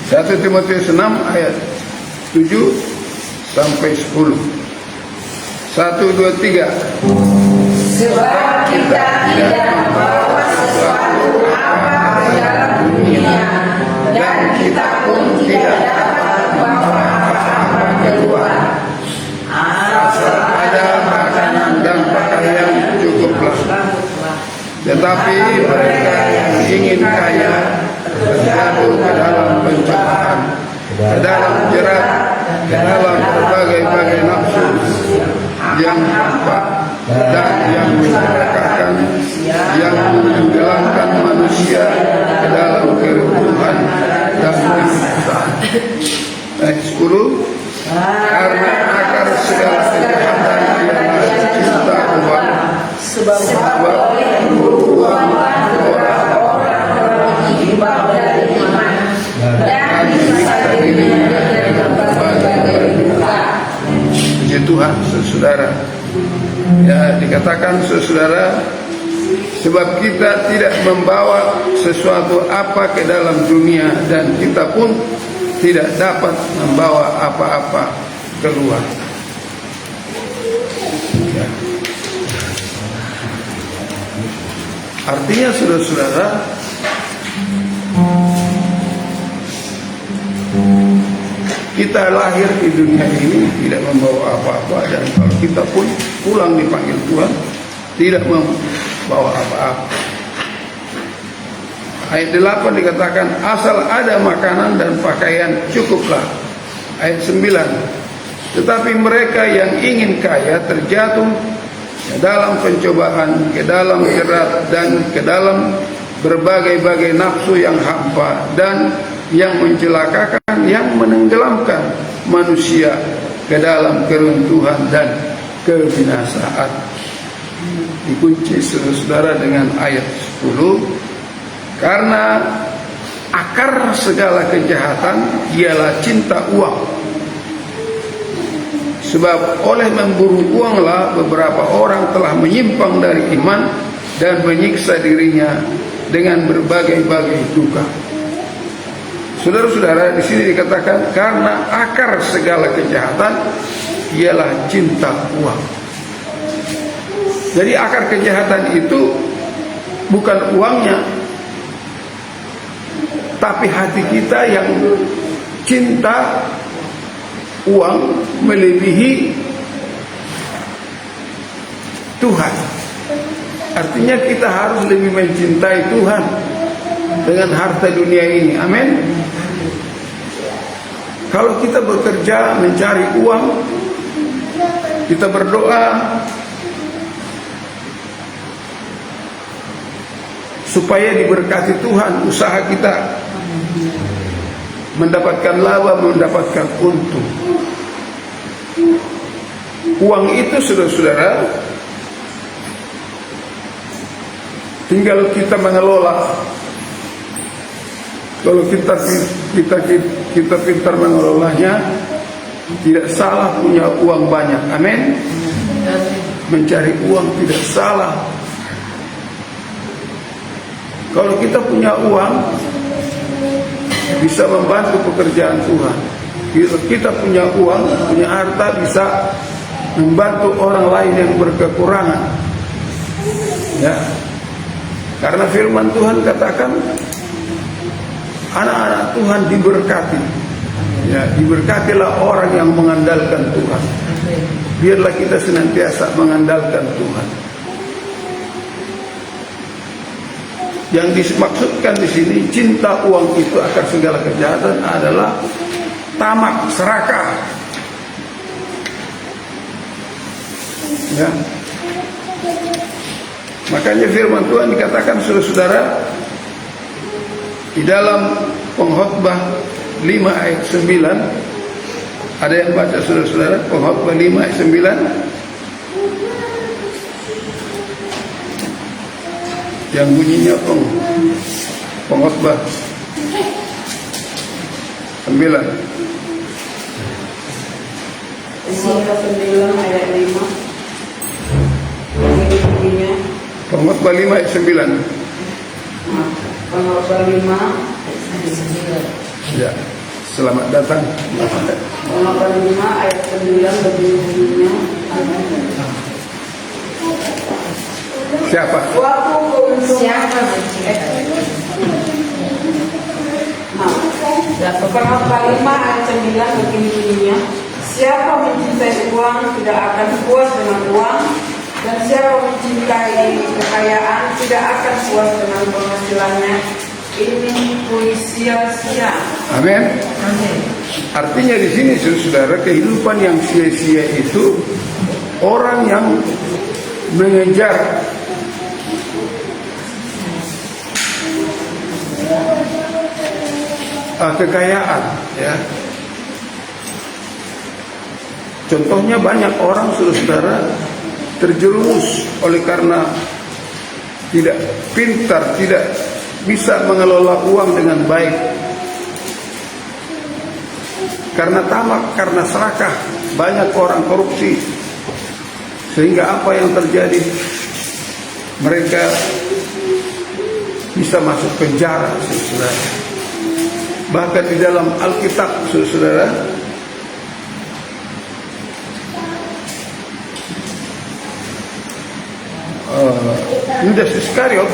1 Timotius 6 ayat 7 sampai 10. 1, 2, 3. Sebab kita tidak membawa sesuatu apa ke dalam dunia, dan kita pun tidak dapat membawa apa-apa keluar. Asal ada makanan dan pakaian cukuplah. Tetapi mereka yang ingin kaya terjatuh ke dalam pencobaan, ke dalam jerat, ke dalam berbagai-bagai nafsu yang hampa dan yang mencelakakan, yang menenggelamkan manusia ke dalam keruntuhan dan kebinasaan. Ayat 10. Karena akar segala kejahatan ialah cinta uang, sebab uang orang menyimpang dari iman dan menyiksa dirinya dengan berbagai duka. Puji Tuhan, saudara. Ya, dikatakan saudara, sebab kita tidak membawa sesuatu apa ke dalam dunia, dan kita pun tidak dapat membawa apa-apa keluar. Ya. Artinya saudara-saudara, kita lahir di dunia ini tidak membawa apa-apa, dan kalau kita pun pulang dipanggil Tuhan tidak membawa apa-apa. Ayat 8 dikatakan asal ada makanan dan pakaian cukuplah. Ayat 9. Tetapi mereka yang ingin kaya terjatuh ke dalam pencobaan, ke dalam jerat, dan ke dalam berbagai-bagai nafsu yang hampa dan yang mencelakakan, yang menenggelamkan manusia ke dalam keruntuhan dan kebinasaan. Dikunci saudara dengan ayat 10. Karena akar segala kejahatan ialah cinta uang. Sebab oleh memburu uanglah beberapa orang telah menyimpang dari iman dan menyiksa dirinya dengan berbagai-bagai duka. Saudara-saudara, di sini dikatakan karena akar segala kejahatan ialah cinta uang. Jadi akar kejahatan itu bukan uangnya, tapi hati kita yang cinta uang melebihi Tuhan. Artinya kita harus lebih mencintai Tuhan dengan harta dunia ini. Amin. Kalau kita bekerja mencari uang, kita berdoa supaya diberkati Tuhan usaha kita, mendapatkan laba, mendapatkan untung. Uang itu saudara-saudara tinggal kita mengelola. Kalau kita pintar mengelolanya, tidak salah punya uang banyak. Amin. Mencari uang tidak salah. Kalau kita punya uang, bisa membantu pekerjaan Tuhan. Kalau kita punya uang, punya harta, bisa membantu orang lain yang berkekurangan. Ya, karena firman Tuhan katakan, anak-anak Tuhan diberkati. Ya, diberkatilah orang yang mengandalkan Tuhan. Biarlah kita senantiasa mengandalkan Tuhan. Yang dimaksudkan di sini cinta uang itu akar segala kejahatan adalah tamak, serakah. Ya. Makanya firman Tuhan dikatakan saudara-saudara di dalam Pengkhotbah 5 ayat 9. Ada yang baca saudara-saudara Pengkhotbah 5 ayat 9? Yang bunyinya Pengkhotbah 9. Pengkhotbah 9 ayat 5. Bunyinya Pengkhotbah 5 ayat 9. Pengkhotbah 5 ayat 9. Ya. Selamat datang. Pengakuan 5 ayat 9 bunyinya. Siapa? Suatu keuntungan. Pengakuan 5 ayat 9 begini bunyinya. Siapa mencintai uang tidak akan puas dengan uang, dan siapa mencintai kekayaan tidak akan puas dengan penghasilannya. Ini puisi sia-sia. Amin. Artinya di sini saudara, kehidupan yang sia-sia itu orang yang mengejar kekayaan, ya. Contohnya banyak orang saudara terjerumus oleh karena tidak pintar, tidak bisa mengelola uang dengan baik, karena tamak, karena serakah. Banyak orang korupsi, sehingga apa yang terjadi, mereka bisa masuk penjara, saudara. Bahkan di dalam Alkitab, saudara, Yudas Iskariot,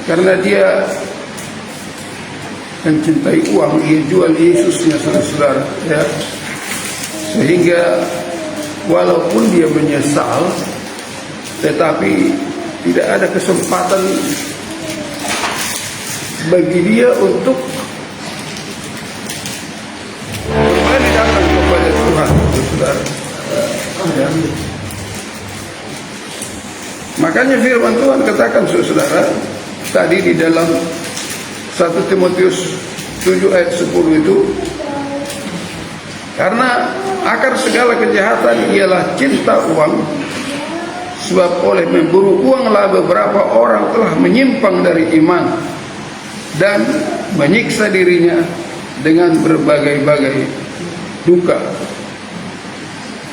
karena dia mencintai uang, ia jual Yesusnya, saudara, ya. Sehingga walaupun dia menyesal, tetapi tidak ada kesempatan bagi dia untuk kembali datang kepada Tuhan, saudara. Ya. Makanya firman Tuhan katakan, saudara, tadi di dalam 1 Timotius 7 ayat 10 itu, karena akar segala kejahatan ialah cinta uang, sebab oleh memburu uanglah beberapa orang telah menyimpang dari iman dan menyiksa dirinya dengan berbagai-bagai duka.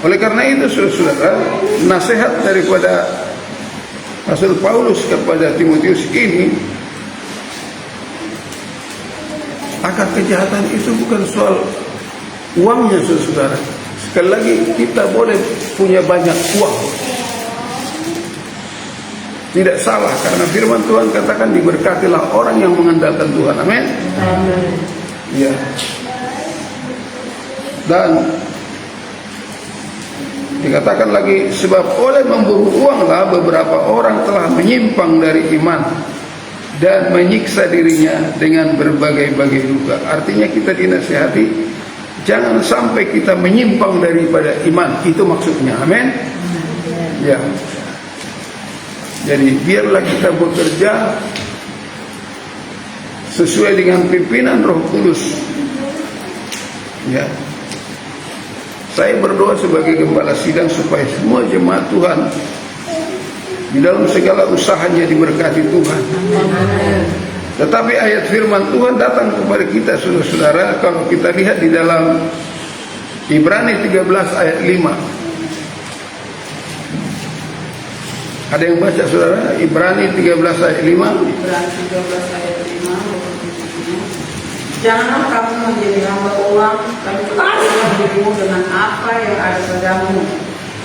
Oleh karena itu, saudara, nasihat daripada Rasul Paulus kepada Timotius ini, akar kejahatan itu bukan soal uangnya, saudara. Sekali lagi, kita boleh punya banyak uang, tidak salah, karena firman Tuhan katakan diberkatilah orang yang mengandalkan Tuhan. Amin. Ya. Dan dikatakan lagi, sebab oleh memburu uanglah beberapa orang telah menyimpang dari iman dan menyiksa dirinya dengan berbagai-bagai duka. Artinya kita dinasihati jangan sampai kita menyimpang daripada iman. Itu maksudnya. Amin. Ya. Jadi biarlah kita bekerja sesuai dengan pimpinan Roh Kudus. Ya. Saya berdoa sebagai gembala sidang supaya semua jemaat Tuhan di dalam segala usahanya diberkati Tuhan. Tetapi ayat firman Tuhan datang kepada kita, saudara-saudara, kalau kita lihat di dalam Ibrani 13 ayat 5. Ada yang baca, saudara? Ibrani 13 ayat 5. Ibrani 13 ayat 5. Janganlah kamu menjadi hamba uang, tapi cukupkanlah dirimu dengan apa yang ada padamu.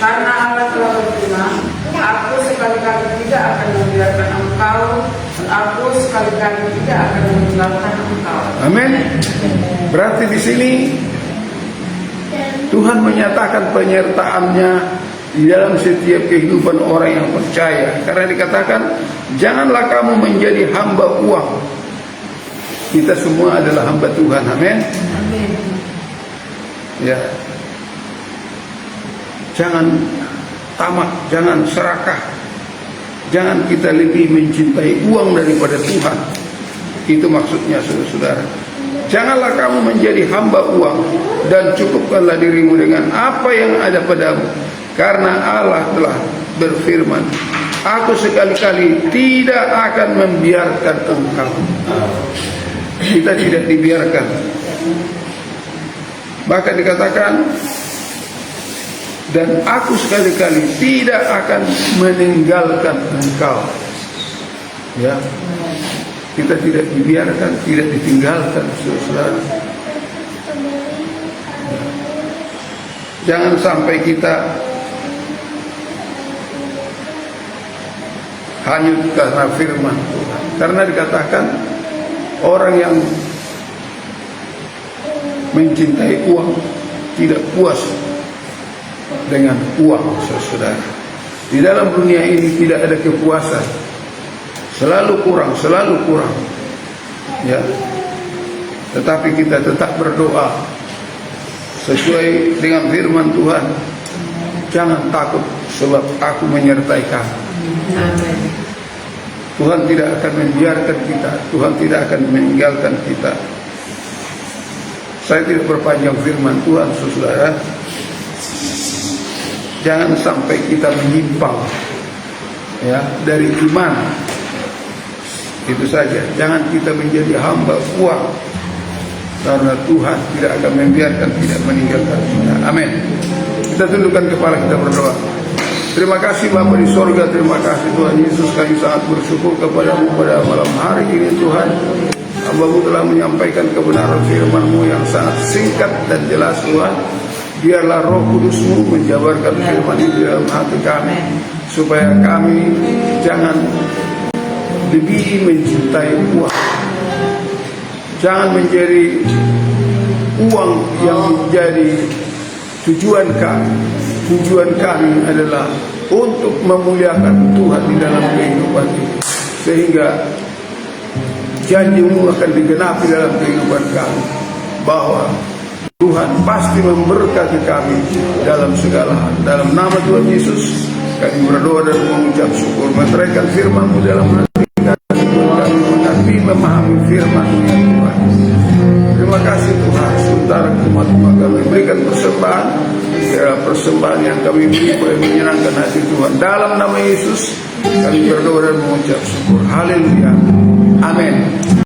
Karena Allah telah berfirman, aku sekali-kali tidak akan membiarkan engkau, dan aku sekali-kali tidak akan meninggalkan engkau. Amin. Berarti di sini Tuhan menyatakan penyertaannya di dalam setiap kehidupan orang yang percaya. Karena dikatakan, janganlah kamu menjadi hamba uang. Kita semua adalah hamba Tuhan. Amin. Ya. Jangan tamak, jangan serakah. Jangan kita lebih mencintai uang daripada Tuhan. Itu maksudnya, saudara-saudara. Janganlah kamu menjadi hamba uang, dan cukupkanlah dirimu dengan apa yang ada padamu. Karena Allah telah berfirman, aku sekali-kali tidak akan membiarkan engkau. Kita tidak dibiarkan. Bahkan dikatakan, dan aku sekali-kali tidak akan meninggalkan engkau. Ya. kita tidak dibiarkan, tidak ditinggalkan, saudara. Jangan sampai kita hanyut karena firman Tuhan. Karena dikatakan orang yang mencintai uang tidak puas dengan uang, saudara. Di dalam dunia ini tidak ada kepuasan. Selalu kurang, selalu kurang. Ya. Tetapi kita tetap berdoa sesuai dengan firman Tuhan. Jangan takut sebab aku menyertai kamu. Amin. Tuhan tidak akan membiarkan kita. Tuhan tidak akan meninggalkan kita. Saya tidak berpanjang firman Tuhan, saudara. Jangan sampai kita menyimpang ya dari iman. Itu saja. Jangan kita menjadi hamba uang, karena Tuhan tidak akan membiarkan, tidak meninggalkan kita. Amin. Kita tundukkan kepala, kita berdoa. Terima kasih Bapa di sorga, terima kasih Tuhan Yesus, kami sangat bersyukur kepadamu pada malam hari ini Tuhan. Hamba-Mu telah menyampaikan kebenaran firman-Mu yang sangat singkat dan jelas Tuhan. Biarlah Roh Kudus-Mu menjabarkan firman itu dalam hati kami, supaya kami jangan lebih mencintai uang. Jangan menjadi uang yang menjadi tujuan kami. Tujuan kami adalah untuk memuliakan Tuhan di dalam kehidupan ini, sehingga janji-Mu akan digenapi dalam kehidupan kami, bahwa Tuhan pasti memberkati kami dalam segala hal. Dalam nama Tuhan Yesus kami berdoa dan mengucap syukur. Meteraikan firman-Mu dalam hati kami, kami mengerti, memahami firman-Mu ya Tuhan. Terima kasih Tuhan. Sementara umat-umat kami berikan persembahan, ya, persembahan yang kami beri boleh menyenangkan hati Tuhan. Dalam nama Yesus kami berdoa dan mengucap syukur. Haleluya. Amin.